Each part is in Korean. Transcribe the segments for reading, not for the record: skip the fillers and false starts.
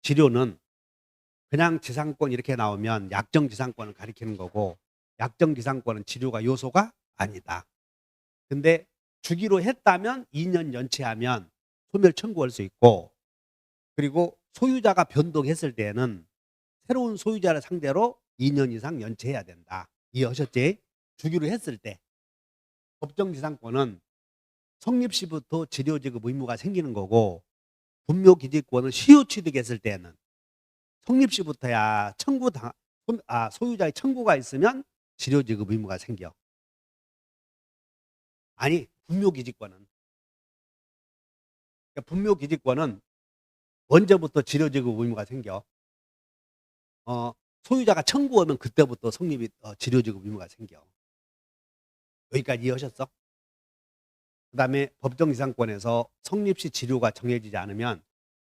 지료는 그냥 지상권 이렇게 나오면 약정 지상권을 가리키는 거고, 약정 지상권은 지료가 요소가 아니다. 근데 주기로 했다면 2년 연체하면 소멸 청구할 수 있고, 그리고 소유자가 변동했을 때는 새로운 소유자를 상대로 2년 이상 연체해야 된다. 이해하셨지? 주기로 했을 때. 법정 지상권은 성립 시부터 지료 지급 의무가 생기는 거고, 분묘 기지권을 시효 취득했을 때는 성립 시부터야 소유자의 청구가 있으면 지료 지급 의무가 생겨. 아니, 분묘 기지권은. 그러니까 분묘 기지권은 언제부터 지료 지급 의무가 생겨? 소유자가 청구하면 그때부터 성립이 지료 지급 의무가 생겨. 여기까지 이해하셨어? 그다음에 법정 이상권에서 성립 시 지료가 정해지지 않으면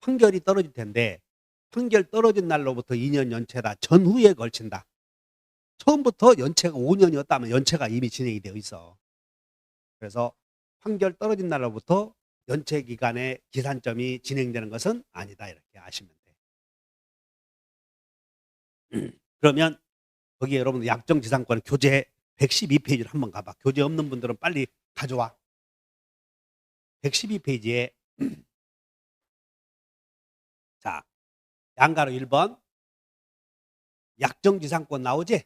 판결이 떨어질 텐데, 판결 떨어진 날로부터 2년 연체다. 전후에 걸친다. 처음부터 연체가 5년이었다면 연체가 이미 진행이 되어 있어. 그래서 판결 떨어진 날로부터 연체 기간의 기산점이 진행되는 것은 아니다. 이렇게 아시면 돼. 그러면 거기에 여러분 약정 지상권 교재 112페이지를 한번 가봐. 교재 없는 분들은 빨리 가져와. 112페이지에 자, 양가로 1번 약정 지상권 나오지?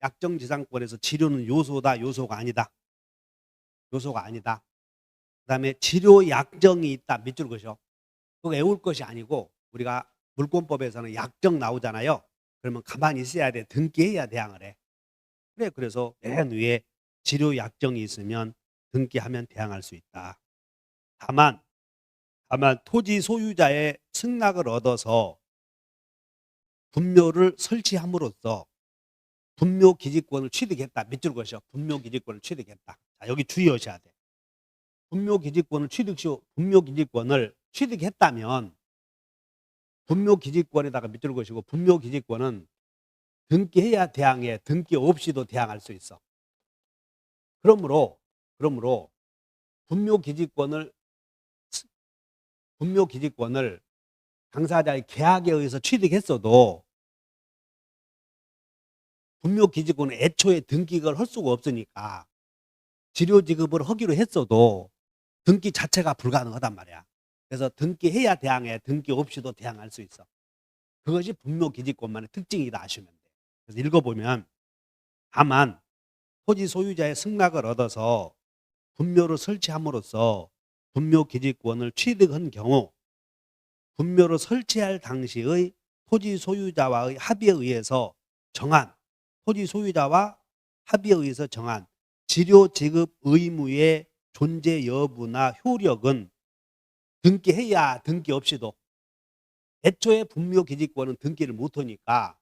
약정 지상권에서 지료는 요소다, 요소가 아니다. 요소가 아니다. 그다음에 지료 약정이 있다. 밑줄 그으셔. 그거 외울 것이 아니고, 우리가 물권법에서는 약정 나오잖아요. 그러면 가만히 있어야 돼. 등기해야 대항을 해. 그래, 그래서 맨 위에 지료 약정이 있으면 등기하면 대항할 수 있다. 다만 토지 소유자의 승낙을 얻어서 분묘를 설치함으로써 분묘 기지권을 취득했다. 밑줄 그으셔. 분묘 기지권을 취득했다. 자, 여기 주의하셔야 돼. 분묘 기지권을 취득했다면 분묘 기지권에다가 밑줄 그으시고, 분묘 기지권은 등기해야 대항해. 등기 없이도 대항할 수 있어. 그러므로 분묘 기지권을 당사자의 계약에 의해서 취득했어도 분묘 기지권은 애초에 등기를 할 수가 없으니까 지료 지급을 하기로 했어도 등기 자체가 불가능하단 말이야. 그래서 등기해야 대항해. 등기 없이도 대항할 수 있어. 그것이 분묘 기지권만의 특징이다 아시면 돼. 그래서 읽어보면, 다만 토지 소유자의 승낙을 얻어서 분묘를 설치함으로써 분묘 기지권을 취득한 경우 분묘를 설치할 당시의 토지 소유자와의 합의에 의해서 정한 지료 지급 의무의 존재 여부나 효력은 등기해야 등기 없이도, 애초에 분묘 기지권은 등기를 못하니까,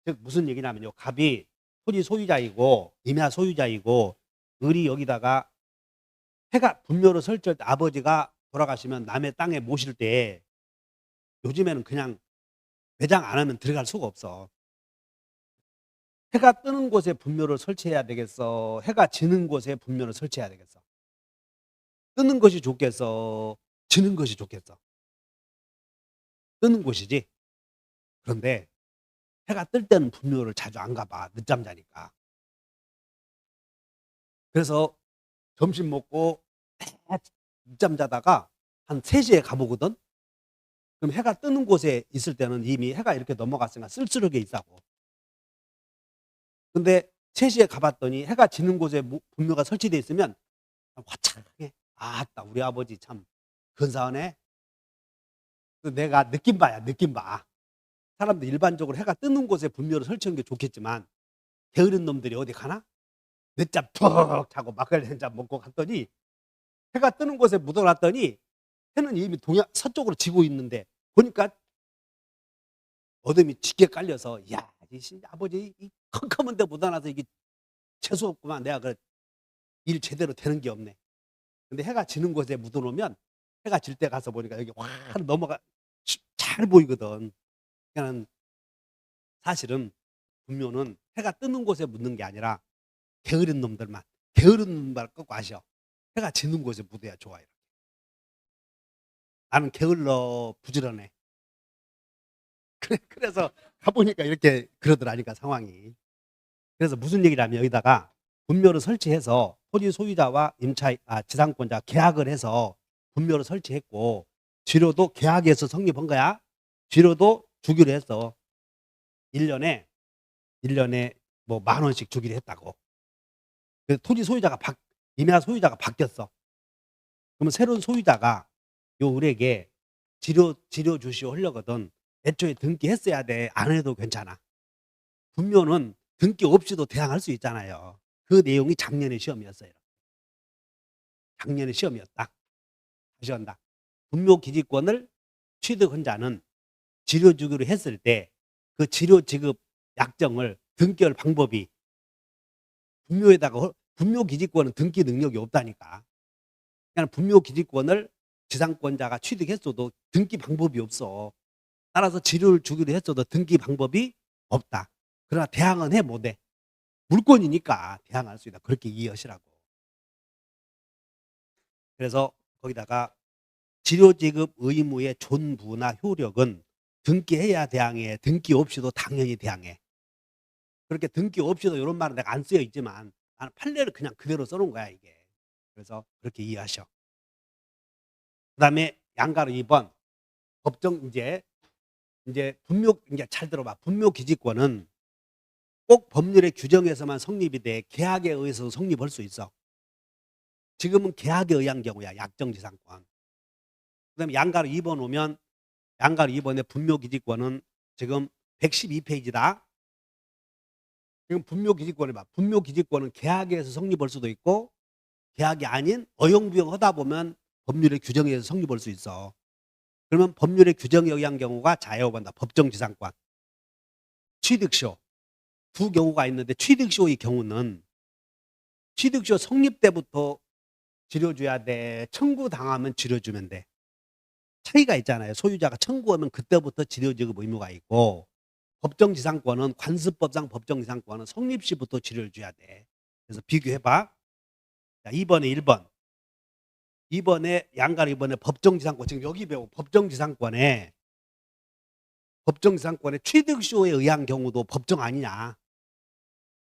즉 무슨 얘기냐면요, 갑이 토지 소유자이고 임야 소유자이고 을이 여기다가 해가 분묘를 설치할 때 아버지가 돌아가시면 남의 땅에 모실 때 요즘에는 그냥 매장 안 하면 들어갈 수가 없어. 해가 뜨는 곳에 분묘를 설치해야 되겠어? 해가 지는 곳에 분묘를 설치해야 되겠어? 뜨는 것이 좋겠어? 지는 것이 좋겠어? 뜨는 곳이지. 그런데 해가 뜰 때는 분묘를 자주 안 가봐. 늦잠 자니까. 그래서 점심 먹고 늦잠 자다가 한 3시에 가보거든? 그럼 해가 뜨는 곳에 있을 때는 이미 해가 이렇게 넘어갔으니까 쓸쓸하게 있다고. 근데 3시에 가봤더니 해가 지는 곳에 분묘가 설치되어 있으면 화창하게, 아따 우리 아버지 참 근사하네. 내가 느낌 봐. 사람들 일반적으로 해가 뜨는 곳에 분묘를 설치하는 게 좋겠지만, 게으른 놈들이 어디 가나? 늦잠 푹 자고 막걸리 한 잔 먹고 갔더니 해가 뜨는 곳에 묻어놨더니 해는 이미 서쪽으로 지고 있는데, 보니까 어둠이 짙게 깔려서, 야, 이 아버지 이 컴컴한 데 묻어놔서 이게 재수없구만. 내가 일 제대로 되는 게 없네. 근데 해가 지는 곳에 묻어놓으면 해가 질 때 가서 보니까 여기 확 넘어가 잘 보이거든. 그러니까 사실은 분묘는 해가 뜨는 곳에 묻는 게 아니라 게으른 놈들만 꼭 아셔. 해가 지는 곳에 묻어야 좋아요. 나는 게을러 부지런해. 그래서 가보니까 이렇게 그러더라니까 상황이. 그래서 무슨 얘기를 하면 여기다가 분묘를 설치해서 토지 소유자와 지상권자 계약을 해서 분묘를 설치했고 지료도 계약에서 성립한 거야. 지료도 주기로 했어. 1년에 뭐 10,000원씩 주기로 했다고. 그래서 토지 소유자가 임야 소유자가 바뀌었어. 그러면 새로운 소유자가 요 을에게 지료 주시오 하려거든. 애초에 등기했어야 돼. 안 해도 괜찮아. 분묘는 등기 없이도 대항할 수 있잖아요. 그 내용이 작년에 시험이었어요. 작년에 시험이었다. 다시 한다. 분묘 기지권을 취득한 자는 지료 주기로 했을 때 그 지료 지급 약정을 등기할 방법이 분묘 기지권은 등기 능력이 없다니까. 그러니까 분묘 기지권을 지상권자가 취득했어도 등기 방법이 없어. 따라서 지료를 주기로 했어도 등기 방법이 없다. 그러나 대항은 해 못해. 물권이니까 대항할 수 있다. 그렇게 이해하시라고. 그래서 거기다가 지료 지급 의무의 존부나 효력은 등기해야 대항해. 등기 없이도 당연히 대항해. 그렇게 등기 없이도 이런 말은 내가 안 쓰여 있지만 나는 판례를 그냥 그대로 써놓은 거야 이게. 그래서 그렇게 이해하셔. 그 다음에 양가로 2번 법정 이제 분묘 이제 잘 들어봐. 분묘 기지권은 꼭 법률의 규정에서만 성립이 돼. 계약에 의해서 성립할 수 있어. 지금은 계약에 의한 경우야. 약정지상권. 그 다음에 양가로 2번 오면 양가로 2번의 분묘기지권은 지금 112페이지다. 지금 분묘기지권을 봐. 분묘기지권은 계약에 의해서 성립할 수도 있고 계약이 아닌 어용부용 하다 보면 법률의 규정에 의해서 성립할 수 있어. 그러면 법률의 규정에 의한 경우가 자유반다. 법정지상권. 취득쇼. 두 경우가 있는데 취득쇼의 경우는 취득쇼 성립 때부터 지료줘야 돼. 청구당하면 지료주면 돼. 차이가 있잖아요. 소유자가 청구하면 그때부터 지료지급 의무가 있고 법정지상권은 관습법상 법정지상권은 성립 시부터 지료를 줘야 돼. 그래서 비교해봐. 자, 2번에 1번. 2번에 양가로 2번에 법정지상권. 지금 여기 배우고 법정지상권에 취득쇼에 의한 경우도 법정 아니냐.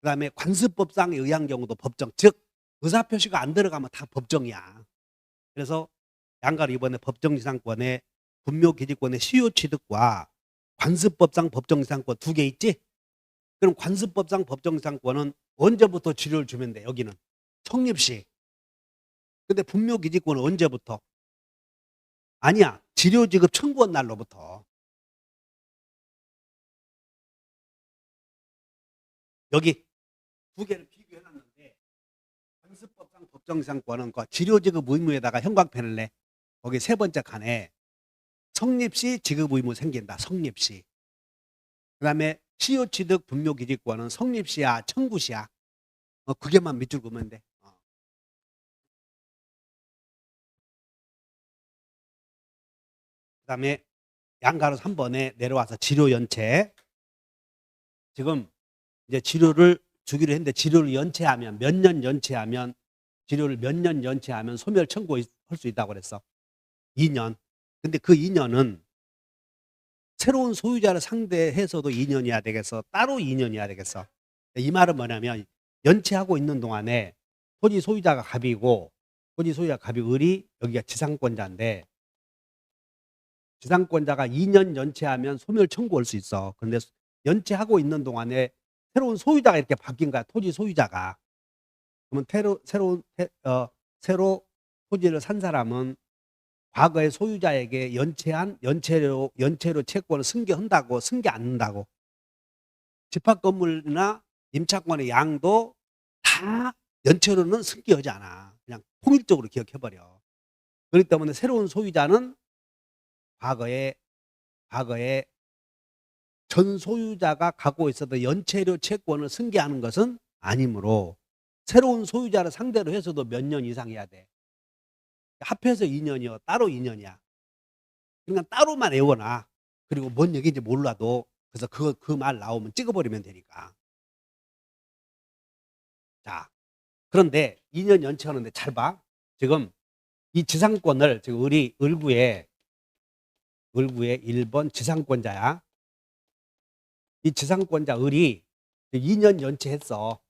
그 다음에 관습법상에 의한 경우도 법정. 즉 의사표시가 안 들어가면 다 법정이야. 그래서 양가로 이번에 법정지상권의 분묘기지권의 시효취득과 관습법상 법정지상권 두 개 있지? 그럼 관습법상 법정지상권은 언제부터 지료를 주면 돼? 여기는 성립시. 근데 분묘기지권은 언제부터? 아니야. 지료지급 청구한 날로부터. 여기 두 개를 비교해놨는데 관습법상 법정지상권은 그 지료지급 의무에다가 형광펜을 내. 거기 세 번째 칸에 성립시 지급 의무 생긴다. 성립시. 그 다음에 시효취득 분묘기지권은 성립시야 청구시야. 그 개만 밑줄 그으면 돼. 그 다음에 양가로 3번에 내려와서 지료연체. 지금 이제 지료를 주기로 했는데 지료를 연체하면 몇 년 연체하면 지료를 몇 년 연체하면 소멸 청구할 수 있다고 그랬어. 2년. 근데 그 2년은 새로운 소유자를 상대해서도 2년이어야 되겠어? 따로 2년이어야 되겠어? 이 말은 뭐냐면 연체하고 있는 동안에 토지 소유자가 갑이고 토지 소유자가 갑이 을이 여기가 지상권자인데 지상권자가 2년 연체하면 소멸 청구할 수 있어. 그런데 연체하고 있는 동안에 새로운 소유자가 이렇게 바뀐 거야. 토지 소유자가. 그러면 새로 토지를 산 사람은 과거의 소유자에게 연체로 채권을 승계한다고 승계 않는다고. 집합 건물이나 임차권의 양도 다 연체로는 승계하지 않아. 그냥 통일적으로 기억해버려. 그렇기 때문에 새로운 소유자는 과거에 전 소유자가 갖고 있었던 연체료 채권을 승계하는 것은 아니므로 새로운 소유자를 상대로 해서도 몇 년 이상 해야 돼. 합해서 2년이요. 따로 2년이야. 그러니까 따로만 외워놔. 그리고 뭔 얘기인지 몰라도 그래서 그 말 나오면 찍어버리면 되니까. 자, 그런데 2년 연체하는데 잘 봐. 지금 이 지상권을 지금 을구의 1번 지상권자야. 이 지상권자 을이 2년 연체했어.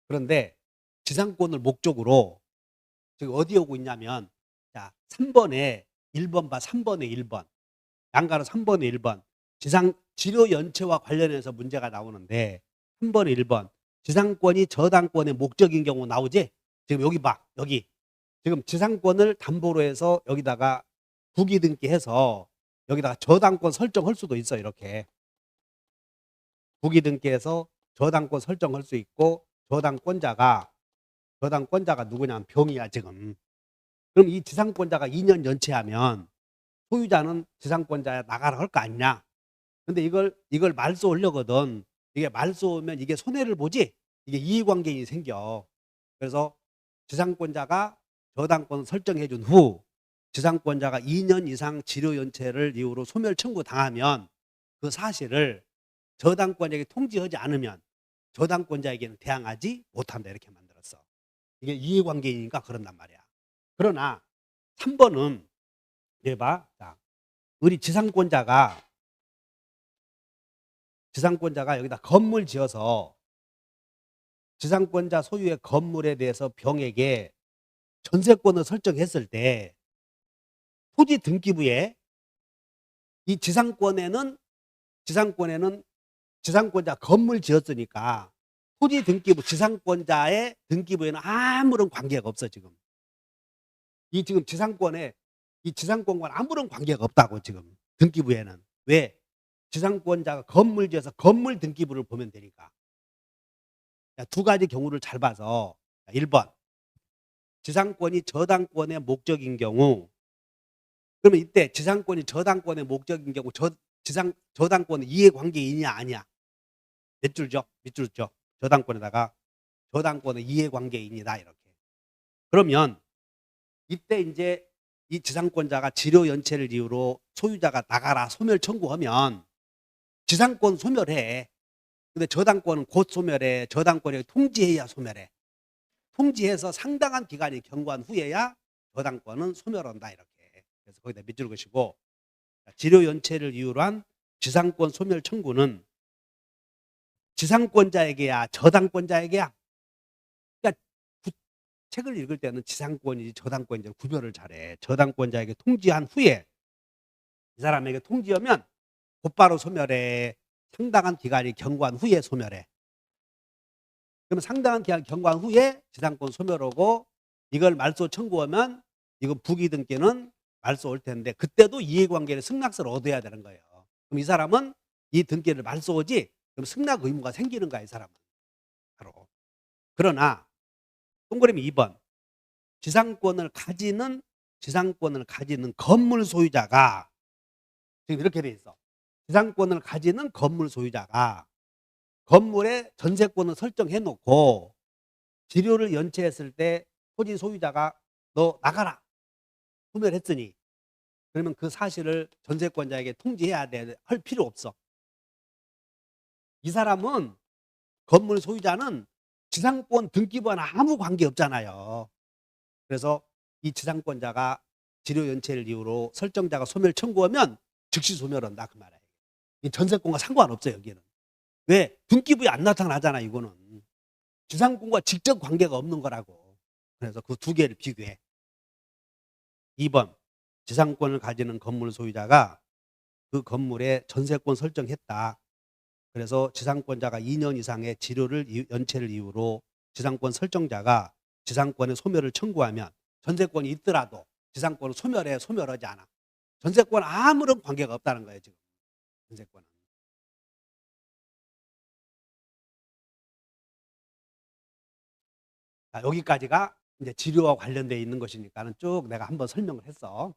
그런데 지상권을 목적으로 지금 어디 오고 있냐면, 자, 3번에 1번 봐. 3번에 1번. 양가로 3번에 1번. 지료 연체와 관련해서 문제가 나오는데 3번에 1번. 지상권이 저당권의 목적인 경우 나오지? 지금 여기 봐. 여기. 지금 지상권을 담보로 해서 여기다가 부기 등기해서 여기다가 저당권 설정할 수도 있어. 이렇게. 부기 등기해서 저당권 설정할 수 있고, 저당권자가 누구냐면 병이야 지금. 그럼 이 지상권자가 2년 연체하면 소유자는 지상권자야 나가라 할 거 아니냐. 근데 이걸 말소하려거든. 이게 말소하면 이게 손해를 보지, 이게 이해관계인이 생겨. 그래서 지상권자가 저당권 설정해 준 후 지상권자가 2년 이상 지료 연체를 이유로 소멸 청구 당하면 그 사실을 저당권자에게 통지하지 않으면 저당권자에게는 대항하지 못한다. 이렇게 만들었어. 이게 이해관계이니까 그런단 말이야. 그러나 3번은 여기 봐. 자, 우리 지상권자가 여기다 건물 지어서 지상권자 소유의 건물에 대해서 병에게 전세권을 설정했을 때 토지 등기부에 이 지상권자 건물 지었으니까 토지 등기부 지상권자의 등기부에는 아무런 관계가 없어. 지금 지금 지상권과 아무런 관계가 없다고. 지금 등기부에는. 왜? 지상권자가 건물 지어서 건물 등기부를 보면 되니까. 두 가지 경우를 잘 봐서 1번 지상권이 저당권의 목적인 경우, 그러면 이때 지상권이 저당권의 목적인 경우 저당권은 이해관계인이냐 아니야? 몇 줄죠? 밑줄죠. 저당권에다가 저당권의 이해관계인이다. 이렇게. 그러면 이때 이제 이 지상권자가 지료 연체를 이유로 소유자가 나가라 소멸 청구하면 지상권 소멸해. 근데 저당권은 곧 소멸해. 저당권에 통지해야 소멸해. 통지해서 상당한 기간이 경과한 후에야 저당권은 소멸한다. 이렇게. 그래서 거기다 밑줄 그시고, 지료 연체를 이유로 한 지상권 소멸 청구는 지상권자에게야 저당권자에게야. 그러니까 책을 읽을 때는 지상권인지 저당권인지 구별을 잘해. 저당권자에게 통지한 후에 이 사람에게 통지하면 곧바로 소멸해. 상당한 기간이 경과한 후에 소멸해. 그러면 상당한 기간 경과한 후에 지상권 소멸하고, 이걸 말소 청구하면 이거 부기 등기는 말소 올 텐데 그때도 이해관계의 승낙서를 얻어야 되는 거예요. 그럼 이 사람은 이 등기를 말소하지, 그럼 승낙 의무가 생기는 거야. 이 사람은 바로. 그러나 동그라미 2번 지상권을 가지는 건물 소유자가 지금 이렇게 돼 있어. 지상권을 가지는 건물 소유자가 건물에 전세권을 설정해 놓고 지료를 연체했을 때 토지 소유자가 너 나가라 소멸했으니, 그러면 그 사실을 전세권자에게 통지해야 돼. 할 필요 없어. 이 사람은, 건물 소유자는 지상권 등기부와는 아무 관계 없잖아요. 그래서 이 지상권자가 지료 연체를 이유로 설정자가 소멸 청구하면 즉시 소멸한다. 그 말이에요. 이 전세권과 상관없어요. 여기는. 왜? 등기부에 안 나타나잖아. 이거는 지상권과 직접 관계가 없는 거라고. 그래서 그 두 개를 비교해. 2번 지상권을 가지는 건물 소유자가 그 건물에 전세권 설정했다. 그래서 지상권자가 2년 이상의 연체를 이유로 지상권 설정자가 지상권의 소멸을 청구하면 전세권이 있더라도 지상권을 소멸하지 않아. 전세권 아무런 관계가 없다는 거예요. 지금 전세권은. 여기까지가 이제 지료와 관련되어 있는 것이니까는 쭉 내가 한번 설명을 했어.